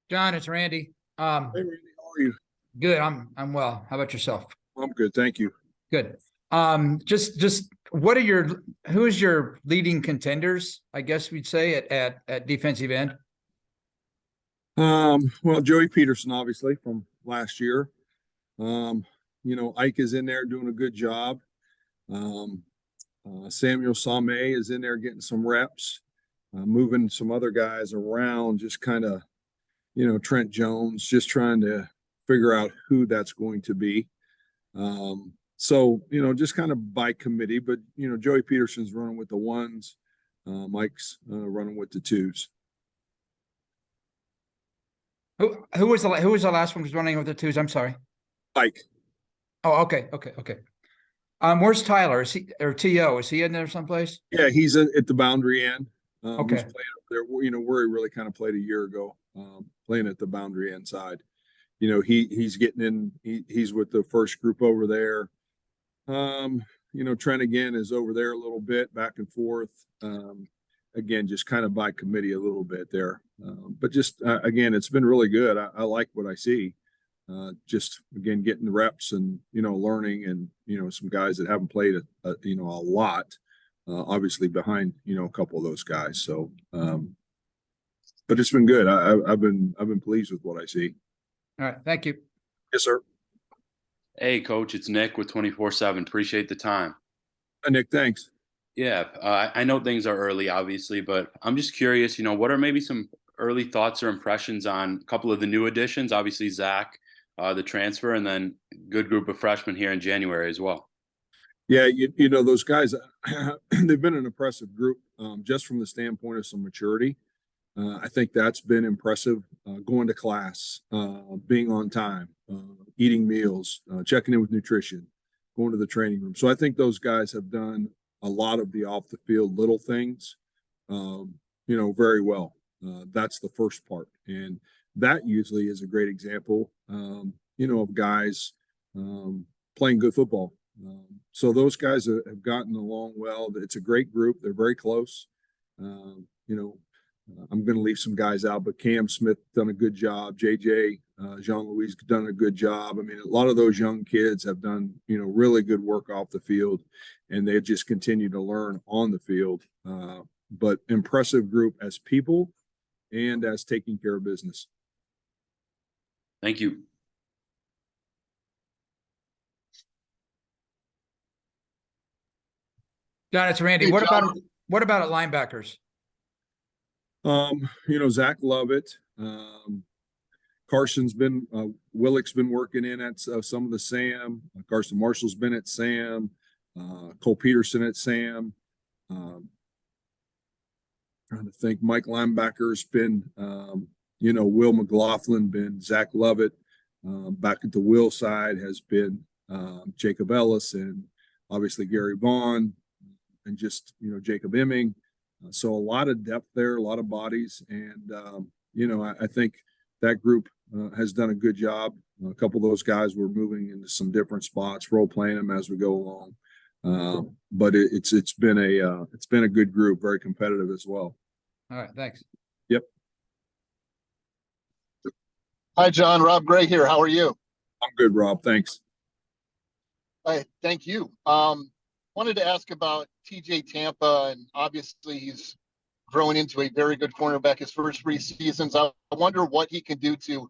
John, it's Randy. Hey Randy, how are you? Good. I'm well. How about yourself? I'm good, thank you. Good. Just what are who is your leading contenders, I guess we'd say at defensive end? Well, Joey Peterson, obviously from last year. Um, Ike is in there doing a good job. Um, Samuel Same is in there getting some reps, moving some other guys around, just kind of, Trent Jones, just trying to figure out who that's going to be. Just kind of by committee, but Joey Peterson's running with the ones, Mike's running with the twos. Who was the last one who's running with the twos? I'm sorry. Ike. Oh, okay. Where's Tyler? Is he or To? Is he in there someplace? Yeah, he's at the boundary end. He's Okay. playing up there, where he really kind of played a year ago, playing at the boundary end side. He's getting in. He's with the first group over there. Trent again is over there a little bit, back and forth. Again, just kind of by committee a little bit there. But just again, it's been really good. I like what I see. Just again getting the reps and learning, and some guys that haven't played a lot, obviously behind a couple of those guys. So, but it's been good. I've been pleased with what I see. All right. Thank you. Yes, sir. Hey, Coach, it's Nick with 24/7. Appreciate the time. Nick, thanks. Yeah, I know things are early, obviously, but I'm just curious, what are maybe some early thoughts or impressions on a couple of the new additions? Obviously, Zach, the transfer, and then good group of freshmen here in January as well. Yeah, those guys, they've been an impressive group, just from the standpoint of some maturity. I think that's been impressive. Going to class, being on time, eating meals, checking in with nutrition, going to the training room. So I think those guys have done a lot of the off the field little things, very well. That's the first part. And that usually is a great example, of guys playing good football. So those guys have gotten along well. It's a great group. They're very close. I'm going to leave some guys out, but Cam Smith done a good job. JJ, Jean-Louis done a good job. I mean, a lot of those young kids have done, really good work off the field, and they've just continued to learn on the field. But impressive group as people and as taking care of business. Thank you. John, it's Randy. Hey, What John. about at linebackers? Zach Lovett, Carson's been, Willick's been working in at some of the Sam. Carson Marshall's been at Sam. Cole Peterson at Sam. Trying to think, Mike Linebacker's been, Will McLaughlin, been Zach Lovett. Back at the Will side has been Jacob Ellis, and obviously Gary Vaughn, and just, Jacob Emming. So a lot of depth there, a lot of bodies. And, I think that group has done a good job. A couple of those guys were moving into some different spots, role playing them as we go along. But it's been a good group, very competitive as well. All right. Thanks. Yep. Hi, John. Rob Gray here. How are you? I'm good, Rob. Thanks. Hi, thank you. Wanted to ask about TJ Tampa, and obviously he's growing into a very good cornerback his first 3 seasons. I wonder what he can do to,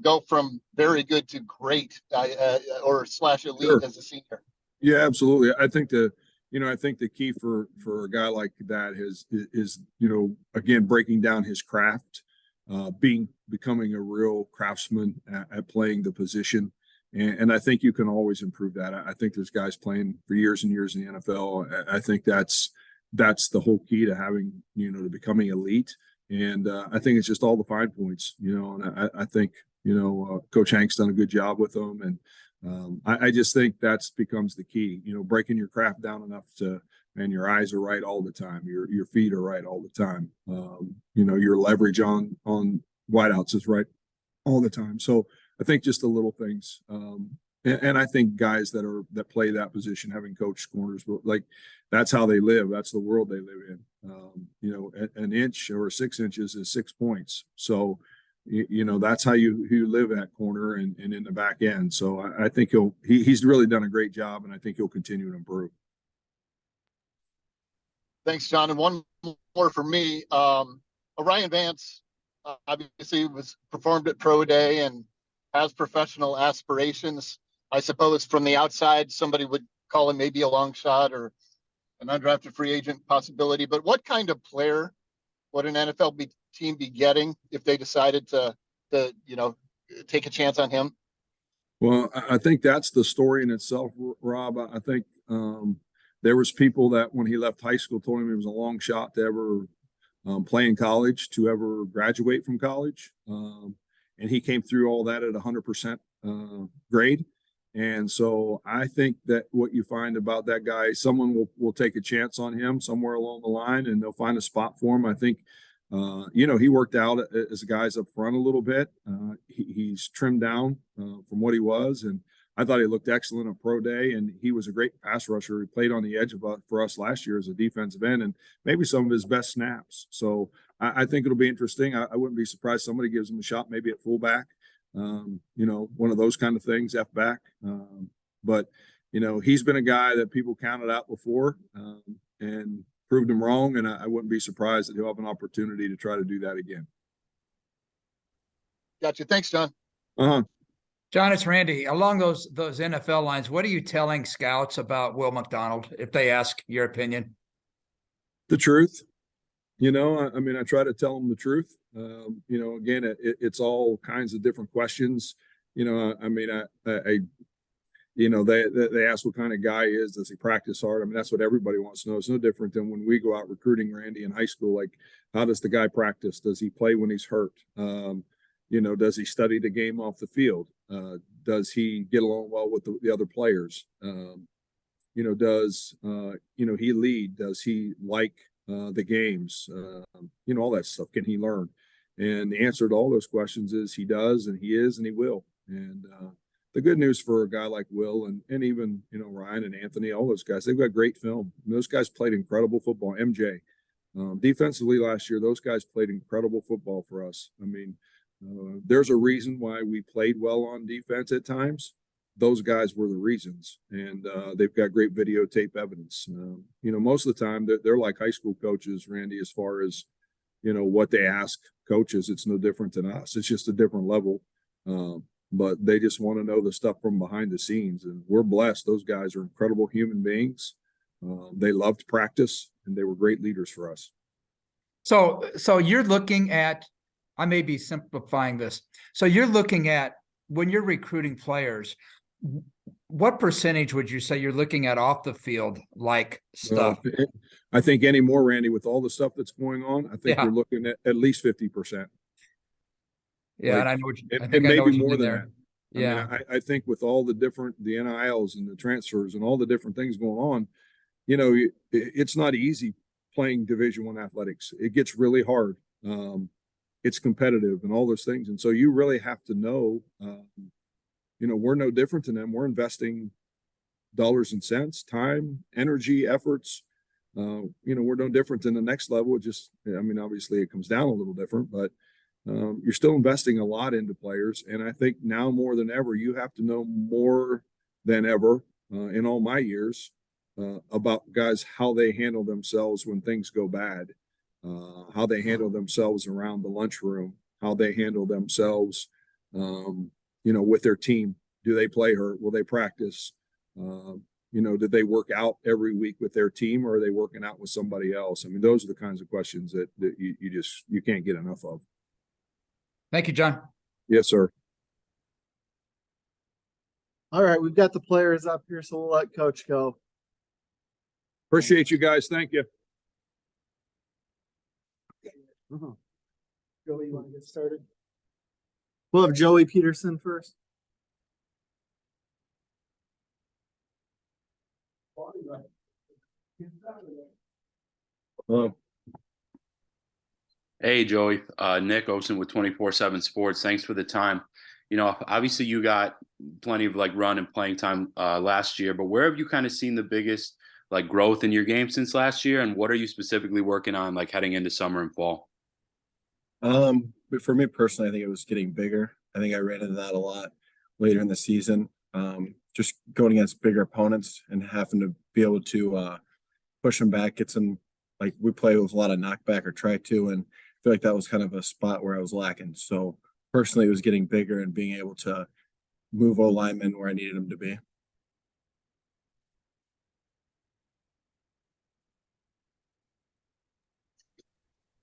go from very good to great, or / elite Sure. as a senior. Yeah, absolutely. I think the key for a guy like that is again, breaking down his craft, becoming a real craftsman at playing the position. And I think you can always improve that. I think there's guys playing for years and years in the NFL. I think that's the whole key to having, to becoming elite. And I think it's just all the fine points, and I think, Coach Hank's done a good job with them. And I just think that's becomes the key, breaking your craft down enough and your eyes are right all the time. Your feet are right all the time. Your leverage on wideouts is right all the time. So I think just the little things. And I think guys that play that position, having coached corners, like that's how they live. That's the world they live in. An inch or 6 inches is 6 points. So, that's how you live at corner and in the back end. So I think he's really done a great job, and I think he'll continue to improve. Thanks, John. And one more for me. Orion Vance obviously performed at Pro Day and has professional aspirations. I suppose from the outside, somebody would call him maybe a long shot or an undrafted free agent possibility. But what kind of player would an NFL team be getting if they decided to take a chance on him? Well, I think that's the story in itself, Rob. I think there was people that when he left high school told him he was a long shot to ever play in college, to ever graduate from college. And he came through all that at 100% grade. And so I think that what you find about that guy, someone will take a chance on him somewhere along the line, and they'll find a spot for him. I think, he worked out as guys up front a little bit. He's trimmed down from what he was, and I thought he looked excellent on Pro Day, and he was a great pass rusher. He played on the edge for us last year as a defensive end, and maybe some of his best snaps. So I think it'll be interesting. I wouldn't be surprised somebody gives him a shot, maybe at fullback. One of those kind of things, F back. But he's been a guy that people counted out before and proved him wrong. And I wouldn't be surprised that he'll have an opportunity to try to do that again. Gotcha. Thanks, John. John, it's Randy. Along those NFL lines, what are you telling scouts about Will McDonald if they ask your opinion? The truth. I try to tell them the truth. Again, it's all kinds of different questions. They ask what kind of guy he is. Does he practice hard? That's what everybody wants to know. It's no different than when we go out recruiting Randy in high school. Like, how does the guy practice? Does he play when he's hurt? Does he study the game off the field? Does he get along well with the other players? Does he lead? Does he like the games? All that stuff. Can he learn? And the answer to all those questions is he does, and he is, and he will. And the good news for a guy like Will and even Ryan and Anthony, all those guys, they've got great film. Those guys played incredible football. MJ, defensively last year, those guys played incredible football for us. There's a reason why we played well on defense at times. Those guys were the reasons, and they've got great videotape evidence. Most of the time they're like high school coaches, Randy, as far as what they ask coaches. It's no different than us. It's just a different level, but they just want to know the stuff from behind the scenes, and we're blessed. Those guys are incredible human beings. They loved practice, and they were great leaders for us. So you're looking at, I may be simplifying this. So you're looking at, when you're recruiting players, what percentage would you say you're looking at off the field like stuff? I think anymore, Randy, with all the stuff that's going on, I think you're looking at least 50%. Yeah, and I know. And maybe more than that. Yeah, I think with all the NILs and the transfers and all the different things going on, it's not easy playing Division I athletics. It gets really hard. It's competitive and all those things, and so you really have to know. We're no different than them. We're investing dollars and cents, time, energy, efforts. We're no different than the next level. Obviously it comes down a little different, but you're still investing a lot into players. And I think now more than ever, you have to know more than ever in all my years about guys, how they handle themselves when things go bad, how they handle themselves around the lunchroom, how they handle themselves with their team. Do they play hurt? Will they practice? Did they work out every week with their team, or are they working out with somebody else? Those are the kinds of questions that you can't get enough of. Thank you, John. Yes, sir. All right, we've got the players up here, so we'll let Coach go. Appreciate you guys. Thank you. Joey, you want to get started? We'll have Joey Peterson first. Hey, Joey, Nick Osen with 24/7 Sports. Thanks for the time. Obviously you got plenty of run and playing time last year, but where have you kind of seen the biggest growth in your game since last year? And what are you specifically working on heading into summer and fall? But for me personally, I think it was getting bigger. I think I ran into that a lot later in the season. Just going against bigger opponents and having to be able to push them back, get some, like we play with a lot of knockback or try to, and I feel like that was kind of a spot where I was lacking. So personally, it was getting bigger and being able to move O linemen where I needed them to be.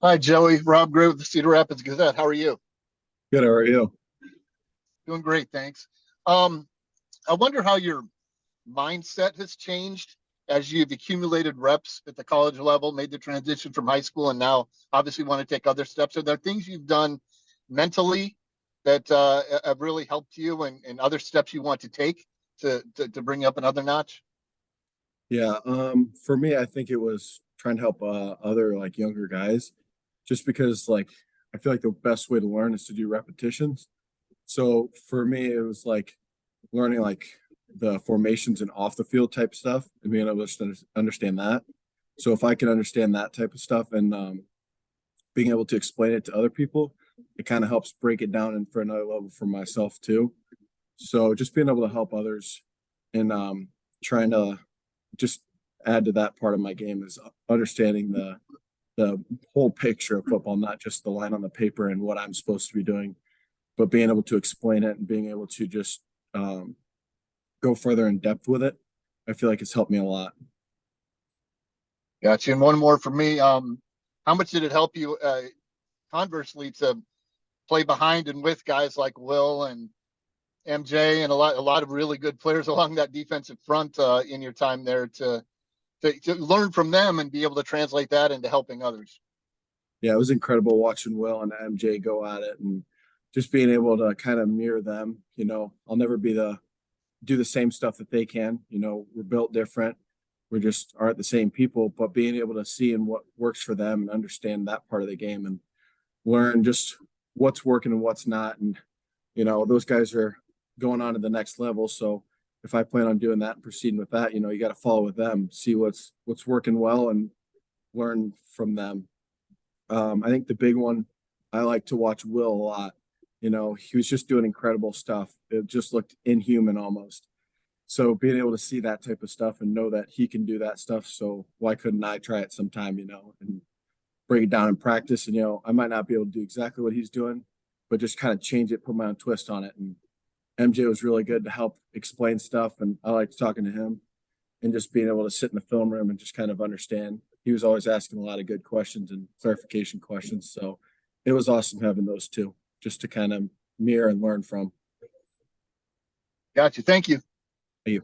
Hi, Joey. Rob Gray with the Cedar Rapids Gazette. How are you? Good, how are you? Doing great, thanks. I wonder how your mindset has changed as you've accumulated reps at the college level, made the transition from high school, and now obviously want to take other steps. Are there things you've done mentally that have really helped you, and other steps you want to take to bring you up another notch? Yeah, for me, I think it was trying to help other like younger guys, just because like I feel like the best way to learn is to do repetitions. So for me, it was like learning like the formations and off the field type stuff and being able to understand that. So if I can understand that type of stuff and being able to explain it to other people, it kind of helps break it down and for another level for myself too. So just being able to help others and trying to just add to that part of my game is understanding the whole picture of football, not just the line on the paper and what I'm supposed to be doing, but being able to explain it and being able to just go further in depth with it. I feel like it's helped me a lot. Gotcha. And one more for me. How much did it help you, conversely, to play behind and with guys like Will and MJ and a lot of really good players along that defensive front in your time there to learn from them and be able to translate that into helping others? Yeah, it was incredible watching Will and MJ go at it and just being able to kind of mirror them. You know, I'll never be the do the same stuff that they can. You know, we're built different. We just aren't the same people, but being able to see and what works for them and understand that part of the game and learn just what's working and what's not. And, you know, those guys are going on to the next level. So if I plan on doing that and proceeding with that, you know, you got to follow with them, see what's working well and learn from them. I think the big one, I like to watch Will a lot. You know, he was just doing incredible stuff. It just looked inhuman almost. So being able to see that type of stuff and know that he can do that stuff, so why couldn't I try it sometime, you know, and break it down in practice? And, you know, I might not be able to do exactly what he's doing, but just kind of change it, put my own twist on it. And MJ was really good to help explain stuff. And I liked talking to him and just being able to sit in the film room and just kind of understand. He was always asking a lot of good questions and clarification questions. So it was awesome having those two just to kind of mirror and learn from. Gotcha. Thank you. Thank you.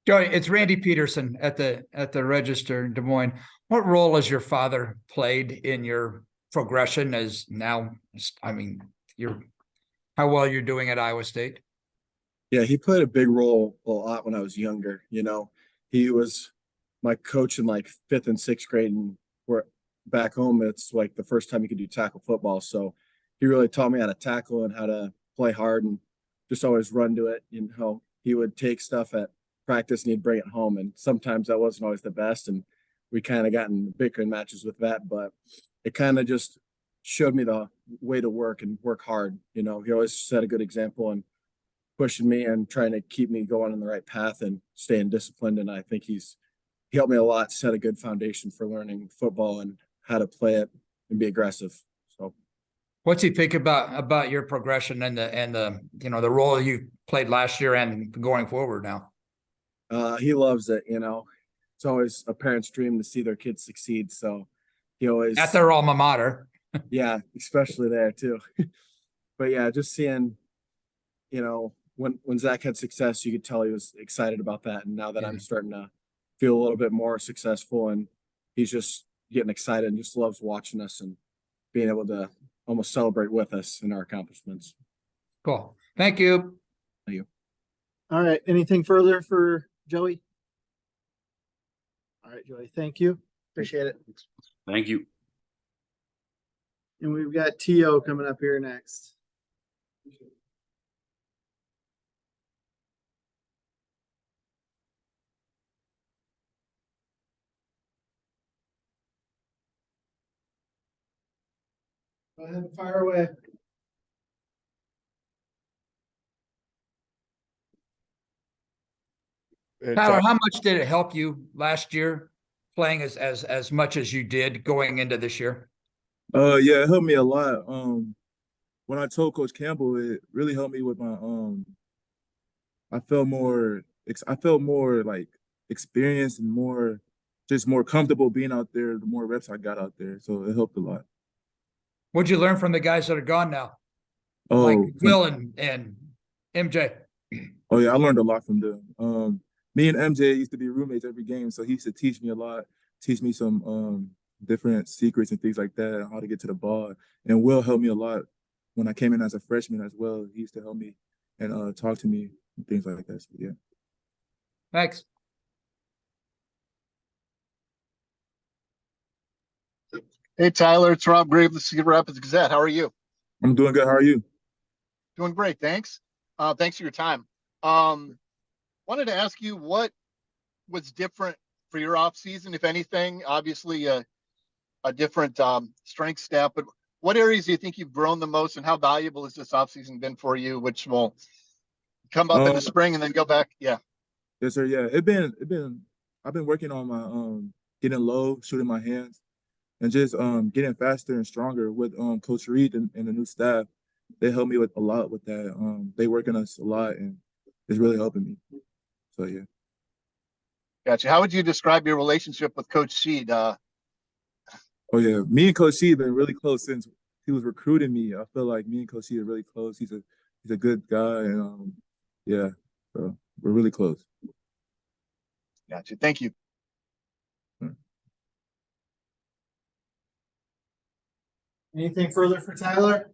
Joey, it's Randy Peterson at the Register in Des Moines. What role has your father played in your progression as now, I mean, how well you're doing at Iowa State? Yeah, he played a big role a lot when I was younger. You know, he was my coach in like fifth and sixth grade, and we're back home. It's like the first time you could do tackle football. So he really taught me how to tackle and how to play hard and just always run to it. You know, he would take stuff at practice and he'd bring it home. And sometimes that wasn't always the best. And we kind of got in bickering matches with that, but it kind of just showed me the way to work and work hard. You know, he always set a good example and pushing me and trying to keep me going on the right path and staying disciplined. And I think he helped me a lot, set a good foundation for learning football and how to play it and be aggressive. So What's he think about your progression and the you know the role you played last year and going forward now? he loves it, you know. It's always a parent's dream to see their kids succeed. So he always At their alma mater. yeah, especially there too. But yeah, just seeing, you know, when Zach had success, you could tell he was excited about that. And now that I'm starting to feel a little bit more successful and he's just getting excited and just loves watching us and being able to almost celebrate with us in our accomplishments. Cool. Thank you. Thank you. All right. Anything further for Joey? All right, Joey. Thank you. Appreciate it. Thank you. And we've got T.O. coming up here next. Go ahead and fire away. Tyler, how much did it help you last year playing as much as you did going into this year? Yeah, it helped me a lot. When I told Coach Campbell, it really helped me with my I felt more like experienced and more comfortable being out there the more reps I got out there. So it helped a lot. What'd you learn from the guys that are gone now? Like Oh, Will and MJ. oh yeah, I learned a lot from them. Me and MJ used to be roommates every game, so he used to teach me a lot, teach me some different secrets and things like that, how to get to the ball. And Will helped me a lot when I came in as a freshman as well. He used to help me and talk to me and things like that. So yeah. Thanks. Hey, Tyler, it's Rob Grave, the Cedar Rapids Gazette. How are you? I'm doing good. How are you? Doing great, thanks. Thanks for your time. Wanted to ask you what was different for your off season, if anything. Obviously, a different strength staff, but what areas do you think you've grown the most, and how valuable has this off season been for you, which will come up in the spring and then go back? Yeah. Yes, sir. Yeah, I've been working on my getting low, shooting my hands, and just getting faster and stronger with Coach Reed and the new staff. They help me with a lot with that. They work on us a lot, and it's really helping me. So yeah. Gotcha. How would you describe your relationship with Coach Sheed? Oh yeah, me and Coach Sheed have been really close since he was recruiting me. I feel like me and Coach Sheed are really close. He's a good guy, and yeah, so we're really close. Gotcha. Thank you. Anything further for Tyler?